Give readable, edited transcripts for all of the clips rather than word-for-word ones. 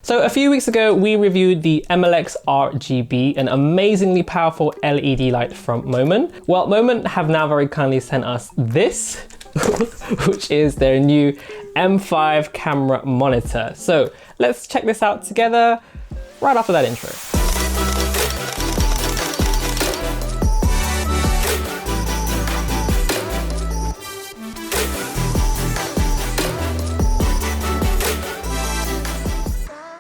So a few weeks ago, we reviewed the MLX RGB, an amazingly powerful LED light from Moman. Well, Moman have now very kindly sent us this, which is their new M5 camera monitor. So let's check this out together right after that intro.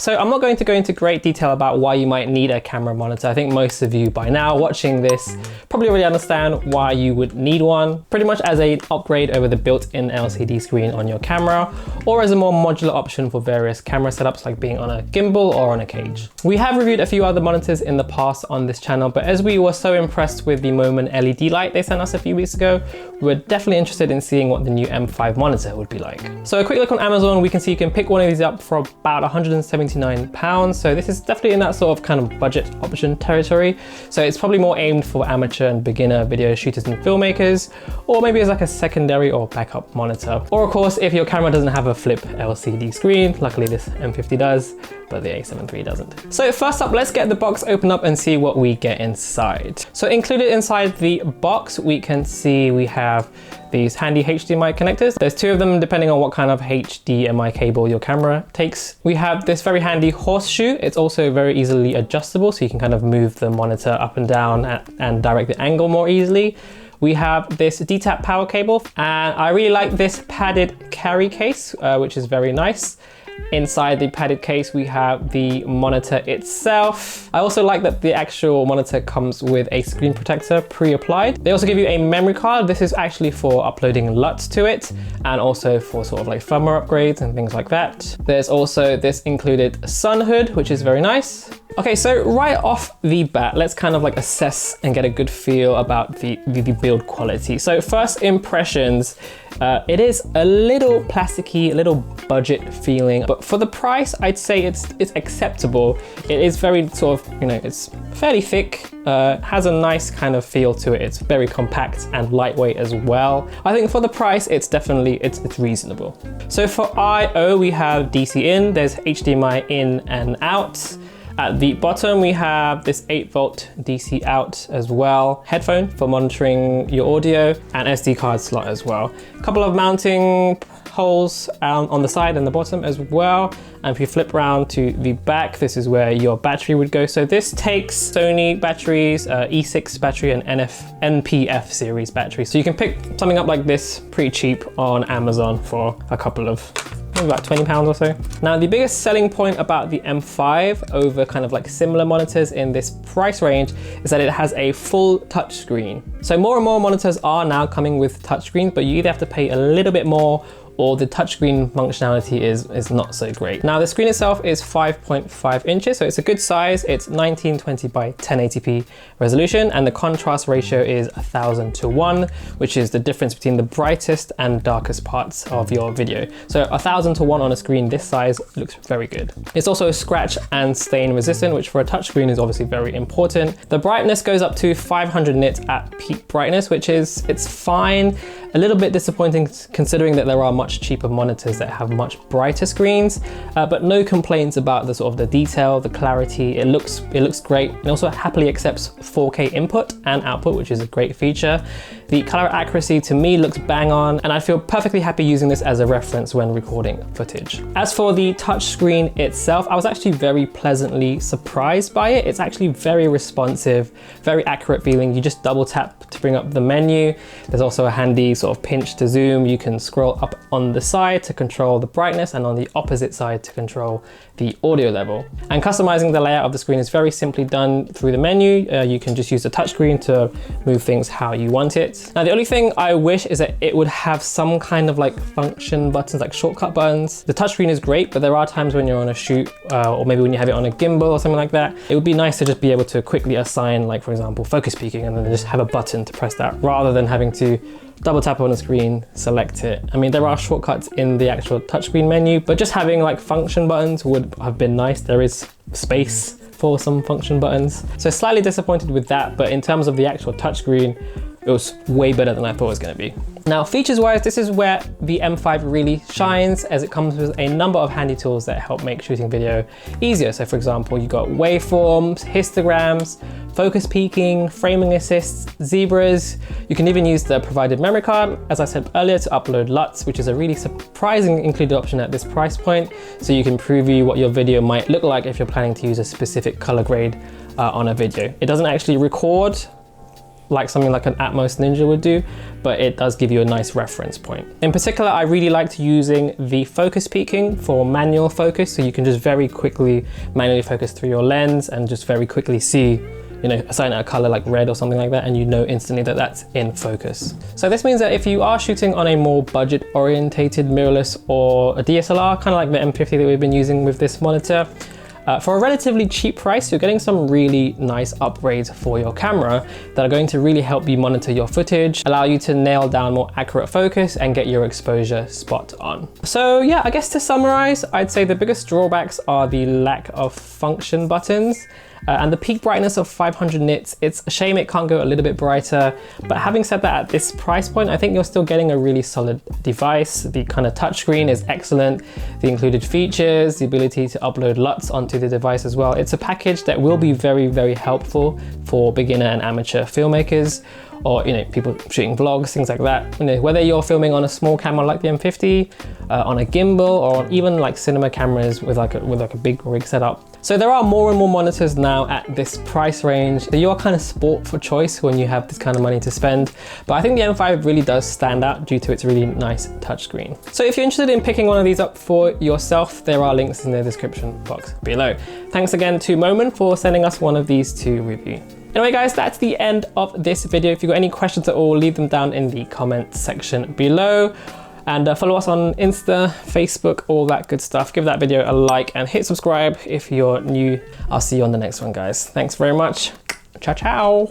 So I'm not going to go into great detail about why you might need a camera monitor. I think most of you by now watching this probably already understand why you would need one, pretty much as an upgrade over the built-in LCD screen on your camera, or as a more modular option for various camera setups like being on a gimbal or on a cage. We have reviewed a few other monitors in the past on this channel, but as we were so impressed with the Moman LED light they sent us a few weeks ago, we're definitely interested in seeing what the new M5 monitor would be like. So a quick look on Amazon, we can see you can pick one of these up for about £179. So this is definitely in that sort of kind of budget option territory. So it's probably more aimed for amateur and beginner video shooters and filmmakers, or maybe as like a secondary or backup monitor. Or of course, if your camera doesn't have a flip LCD screen, luckily this M50 does, but the A7 III doesn't. So first up, let's get the box open up and see what we get inside. So included inside the box, we can see we have these handy HDMI connectors. There's two of them depending on what kind of HDMI cable your camera takes. We have this very handy horseshoe. It's also very easily adjustable, so you can kind of move the monitor up and down and direct the angle more easily. We have this D-tap power cable, and I really like this padded carry case, which is very nice. Inside the padded case, we have the monitor itself. I also like that the actual monitor comes with a screen protector pre-applied. They also give you a memory card. This is actually for uploading LUTs to it, and also for sort of like firmware upgrades and things like that. There's also this included sun hood, which is very nice. Okay, so right off the bat, let's kind of like assess and get a good feel about the build quality. So first impressions, it is a little plasticky, a little budget feeling, but for the price, I'd say it's acceptable. It is very sort of, it's fairly thick, has a nice kind of feel to it. It's very compact and lightweight as well. I think for the price, it's definitely, it's reasonable. So for I/O, we have DC in, there's HDMI in and out. At the bottom, we have this 8-volt DC out as well, headphone for monitoring your audio, and SD card slot as well. A couple of mounting holes on the side and the bottom as well. And if you flip around to the back, this is where your battery would go. So this takes Sony batteries, E6 battery and NPF series battery. So you can pick something up like this pretty cheap on Amazon for a couple of, maybe about £20 or so. Now, the biggest selling point about the M5 over kind of like similar monitors in this price range is that it has a full touchscreen. So more and more monitors are now coming with touchscreens, but you either have to pay a little bit more or the touchscreen functionality is not so great. Now the screen itself is 5.5 inches, so it's a good size. It's 1920 by 1080p resolution, and the contrast ratio is 1000:1, which is the difference between the brightest and darkest parts of your video. So 1000:1 on a screen this size looks very good. It's also scratch and stain resistant, which for a touchscreen is obviously very important. The brightness goes up to 500 nits at peak brightness, which is, it's fine. A little bit disappointing considering that there are much cheaper monitors that have much brighter screens, but no complaints about the sort of the detail, the clarity. It looks great. It also happily accepts 4K input and output, which is a great feature. The color accuracy to me looks bang on, and I feel perfectly happy using this as a reference when recording footage. As for the touchscreen itself, I was actually very pleasantly surprised by it. It's actually very responsive, very accurate feeling. You just double tap to bring up the menu. There's also a handy sort of pinch to zoom. You can scroll up on the side to control the brightness, and on the opposite side to control the audio level. And customizing the layout of the screen is very simply done through the menu. You can just use the touchscreen to move things how you want it. Now, the only thing I wish is that it would have some kind of like function buttons, like shortcut buttons. The touchscreen is great, but there are times when you're on a shoot, or maybe when you have it on a gimbal or something like that, it would be nice to just be able to quickly assign, like for example, focus peaking, and then just have a button to press that, rather than having to double tap on the screen, select it. I mean, there are shortcuts in the actual touchscreen menu, but just having like function buttons would have been nice. There is space for some function buttons. So slightly disappointed with that, but in terms of the actual touchscreen, it was way better than I thought it was gonna be. Now, features wise, this is where the M5 really shines, as it comes with a number of handy tools that help make shooting video easier. So for example, you've got waveforms, histograms, focus peaking, framing assists, zebras. You can even use the provided memory card, as I said earlier, to upload LUTs, which is a really surprising included option at this price point. So you can preview what your video might look like if you're planning to use a specific color grade on a video. It doesn't actually record like something like an Atmos Ninja would do, but it does give you a nice reference point. In particular, I really liked using the focus peaking for manual focus, so you can just very quickly manually focus through your lens and just very quickly see, you know, assign a color like red or something like that, and you know instantly that that's in focus. So this means that if you are shooting on a more budget orientated mirrorless or a DSLR, kind of like the M50 that we've been using with this monitor, for a relatively cheap price, you're getting some really nice upgrades for your camera that are going to really help you monitor your footage, allow you to nail down more accurate focus and get your exposure spot on. So yeah, I guess to summarize, I'd say the biggest drawbacks are the lack of function buttons and the peak brightness of 500 nits. It's a shame it can't go a little bit brighter, but having said that, at this price point, I think you're still getting a really solid device. The kind of touchscreen is excellent. The included features, the ability to upload LUTs onto the device as well. It's a package that will be very, very helpful for beginner and amateur filmmakers, or you know, people shooting vlogs, things like that. You know, whether you're filming on a small camera like the M50, on a gimbal, or even like cinema cameras with like a big rig setup. So there are more and more monitors now at this price range. So you are kind of sport for choice when you have this kind of money to spend. But I think the M5 really does stand out due to its really nice touchscreen. So if you're interested in picking one of these up for yourself, there are links in the description box below. Thanks again to Moman for sending us one of these to review. Anyway guys, that's the end of this video. If you've got any questions at all, leave them down in the comment section below. And follow us on Insta, Facebook, all that good stuff. Give that video a like and hit subscribe if you're new. I'll see you on the next one, guys. Thanks very much. Ciao, ciao.